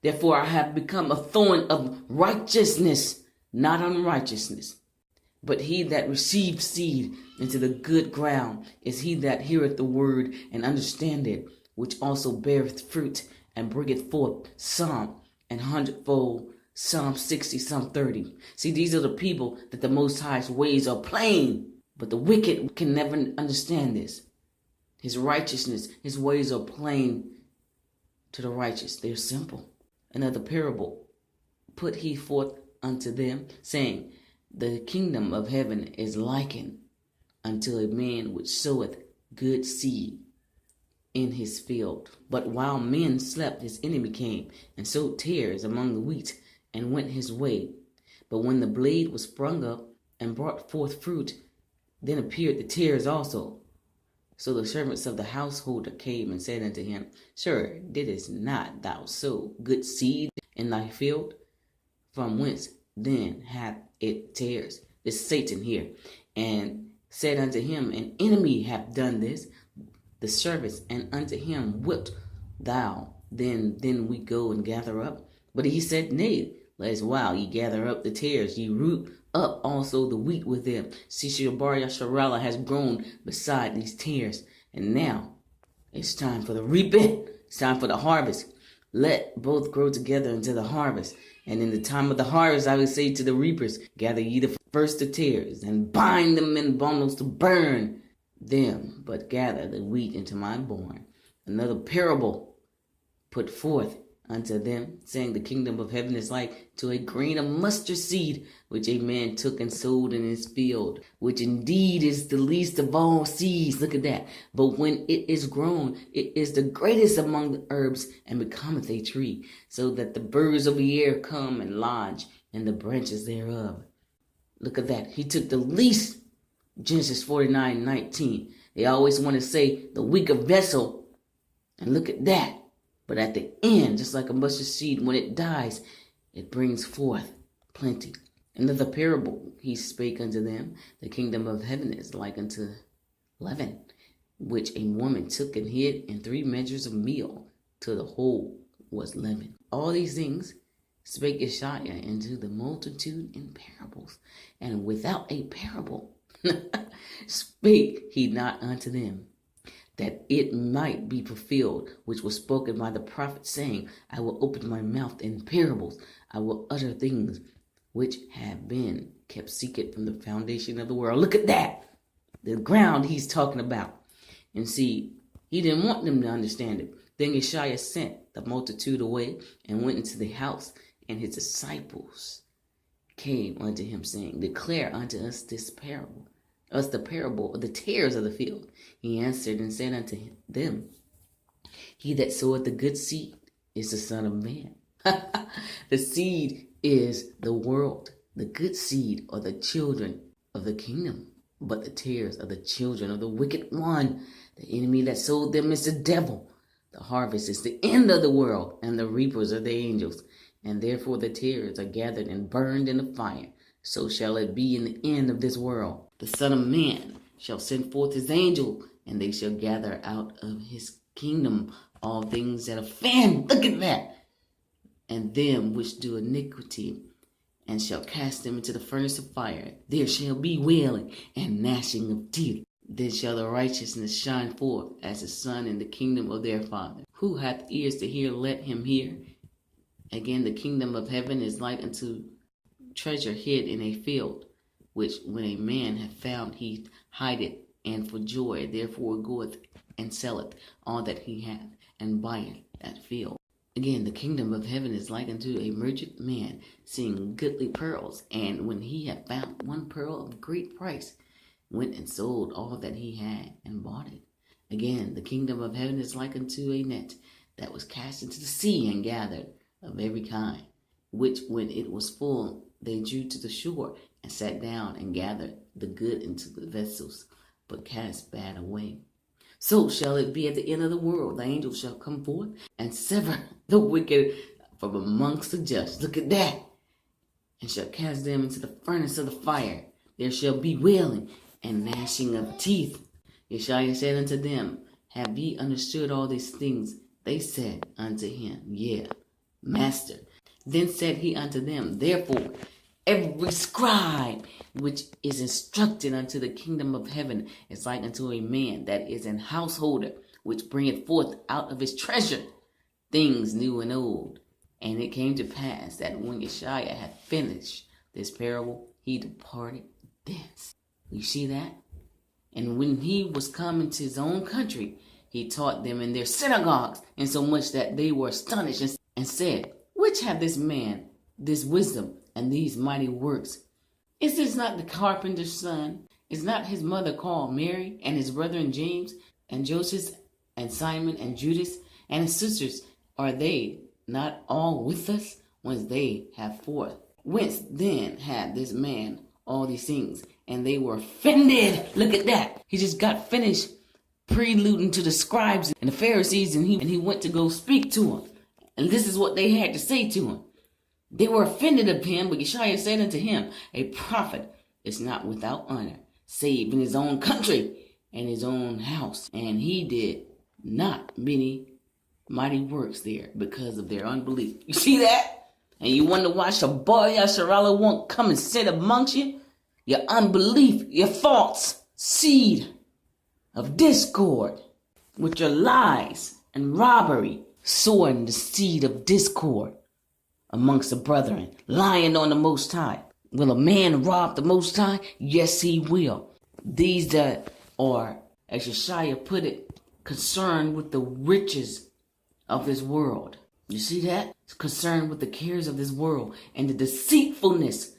Therefore I have become a thorn of righteousness, not unrighteousness. But he that receives seed into the good ground is he that heareth the word and understandeth, which also beareth fruit and bringeth forth some an hundredfold, Psalm 60, Psalm 30. See, these are the people that the Most High's ways are plain, but the wicked can never understand this. His righteousness, his ways are plain to the righteous. They're simple. Another parable put he forth unto them, saying, the kingdom of heaven is likened unto a man which soweth good seed in his field. But while men slept, his enemy came and sowed tares among the wheat, and went his way. But when the blade was sprung up and brought forth fruit, then appeared the tares also. So the servants of the householder came and said unto him, Sir, didst not thou sow good seed in thy field? From whence then hath it tares? This Satan here. And said unto him, An enemy hath done this. The servants, and unto him, Wilt thou then we go and gather up? But he said, Nay, lest while ye gather up the tares, ye root up also the wheat with them. See, Bar Yasharallah has grown beside these tares. And now it's time for the reaping. It's time for the harvest. Let both grow together until the harvest. And in the time of the harvest, I will say to the reapers, Gather ye the first the tares, and bind them in bundles to burn them, but gather the wheat into my barn. Another parable put forth unto them, saying, The kingdom of heaven is like to a grain of mustard seed, which a man took and sowed in his field, which indeed is the least of all seeds. Look at that. But when it is grown, it is the greatest among the herbs, and becometh a tree, so that the birds of the air come and lodge in the branches thereof. Look at that. He took the least, Genesis 49:19. They always want to say the weaker vessel, and look at that. But at the end, just like a mustard seed, when it dies, it brings forth plenty. Another parable he spake unto them, the kingdom of heaven is like unto leaven, which a woman took and hid in 3 measures of meal, till the whole was leavened. All these things spake Yeshua into the multitude in parables, and without a parable spake he not unto them, that it might be fulfilled, which was spoken by the prophet, saying, I will open my mouth in parables. I will utter things which have been kept secret from the foundation of the world. Look at that. The ground he's talking about. And see, he didn't want them to understand it. Then Yeshua sent the multitude away and went into the house, and his disciples came unto him, saying, Declare unto us this parable. Us the parable of the tares of the field. He answered and said unto them, He that soweth the good seed is the Son of Man. The seed is the world. The good seed are the children of the kingdom, but the tares are the children of the wicked one. The enemy that sowed them is the devil. The harvest is the end of the world, and the reapers are the angels. And therefore the tares are gathered and burned in the fire. So shall it be in the end of this world. The Son of Man shall send forth his angel, and they shall gather out of his kingdom all things that offend. Look at that. And them which do iniquity, and shall cast them into the furnace of fire. There shall be wailing and gnashing of teeth. Then shall the righteousness shine forth as the sun in the kingdom of their Father. Who hath ears to hear, let him hear. Again, the kingdom of heaven is like unto treasure hid in a field, which when a man hath found, he hideth, and for joy therefore goeth and selleth all that he hath, and buyeth that field. Again, the kingdom of heaven is like unto a merchant man seeing goodly pearls, and when he had found one pearl of great price, went and sold all that he had, and bought it. Again, the kingdom of heaven is like unto a net that was cast into the sea, and gathered of every kind, which when it was full, they drew to the shore, and sat down, and gathered the good into the vessels, but cast bad away. So shall it be at the end of the world. The angel shall come forth, and sever the wicked from amongst the just. Look at that. And shall cast them into the furnace of the fire. There shall be wailing and gnashing of teeth. Yeshua said unto them, Have ye understood all these things? They said unto him, Yea, Master. Then said he unto them, therefore, every scribe which is instructed unto the kingdom of heaven is like unto a man that is an householder, which bringeth forth out of his treasure things new and old. And it came to pass that when Yeshua had finished this parable, he departed thence. You see that? And when he was come into his own country, he taught them in their synagogues, insomuch that they were astonished and said, which have this man this wisdom and these mighty works? Is this not the carpenter's son? Is not his mother called Mary, and his brethren James, and Joseph, and Simon, and Judas, and his sisters? Are they not all with us? Whence they have forth? Whence then had this man all these things? And they were offended. Look at that. He just got finished preluding to the scribes and the Pharisees, and he went to go speak to them. And this is what they had to say to him. They were offended of him, but Yeshua said unto him, a prophet is not without honor, save in his own country and his own house. And he did not many mighty works there because of their unbelief. You see that? And you wonder why Shabbat Yasharala won't come and sit amongst you? Your unbelief, your thoughts, seed of discord, with your lies and robbery, sowing the seed of discord amongst the brethren, lying on the Most High. Will a man rob the Most High? Yes, he will. These that are, as Yeshua put it, concerned with the riches of this world. You see that? It's concerned with the cares of this world and the deceitfulness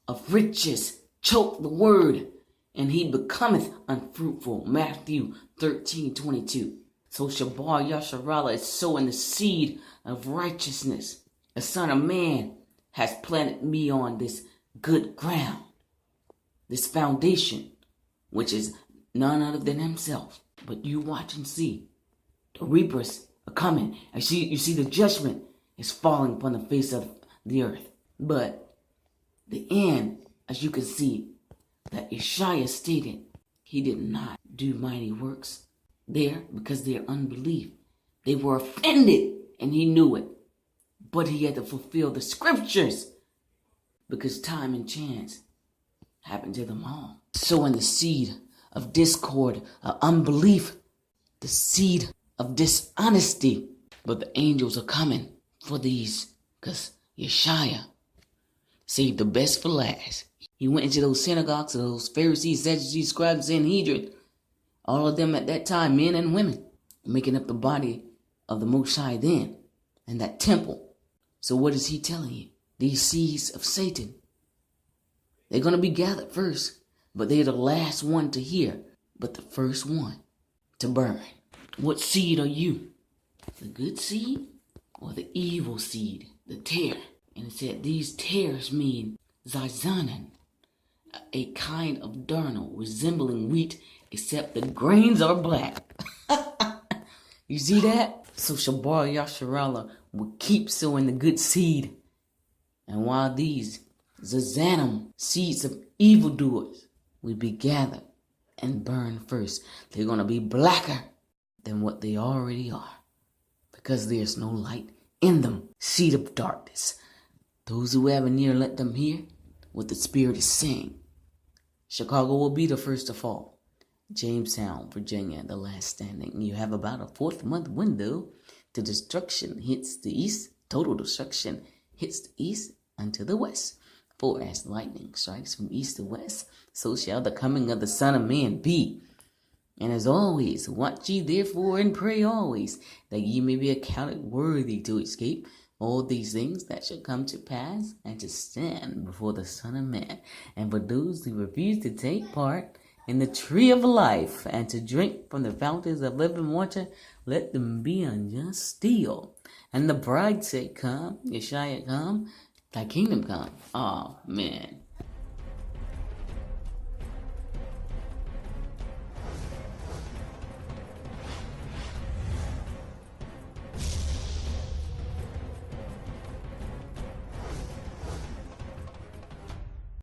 of riches choke the word, and he becometh unfruitful. Matthew 13:22. So Shabbat Yasharala is sowing the seed of righteousness. The Son of Man has planted me on this good ground, this foundation, which is none other than himself. But you watch and see. The reapers are coming. You see the judgment is falling upon the face of the earth. But the end, as you can see, that Yeshua stated, he did not do mighty works there because of their unbelief. They were offended, and he knew it. But he had to fulfill the scriptures because time and chance happened to them all. Sowing the seed of discord, of unbelief, the seed of dishonesty. But the angels are coming for these because Yeshua saved the best for last. He went into those synagogues of those Pharisees, Sadducees, scribes, and Sanhedrin. All of them at that time, men and women, making up the body of the Most High then, and that temple. So what is he telling you? These seeds of Satan, they're going to be gathered first, but they're the last one to hear, but the first one to burn. What seed are you? The good seed or the evil seed? The tare. And it said these tares mean Zizanan, a kind of darnel resembling wheat, except the grains are black. You see that? So Shabbat Yasharala will keep sowing the good seed. And while these Zazanim, seeds of evildoers, will be gathered and burned first, they're going to be blacker than what they already are. Because there's no light in them. Seed of darkness. Those who have an ear, let them hear what the Spirit is saying. Chicago will be the first to fall. Jamestown, Virginia, the last standing. You have about a 4-month window till destruction hits the east. Total destruction hits the east unto the west. For as lightning strikes from east to west, so shall the coming of the Son of Man be. And as always, watch ye therefore and pray always, that ye may be accounted worthy to escape all these things that shall come to pass, and to stand before the Son of Man. And for those who refuse to take part in the tree of life, and to drink from the fountains of living water, let them be unjust still. And the bride said, come, Yeshua, come, thy kingdom come. Oh, man.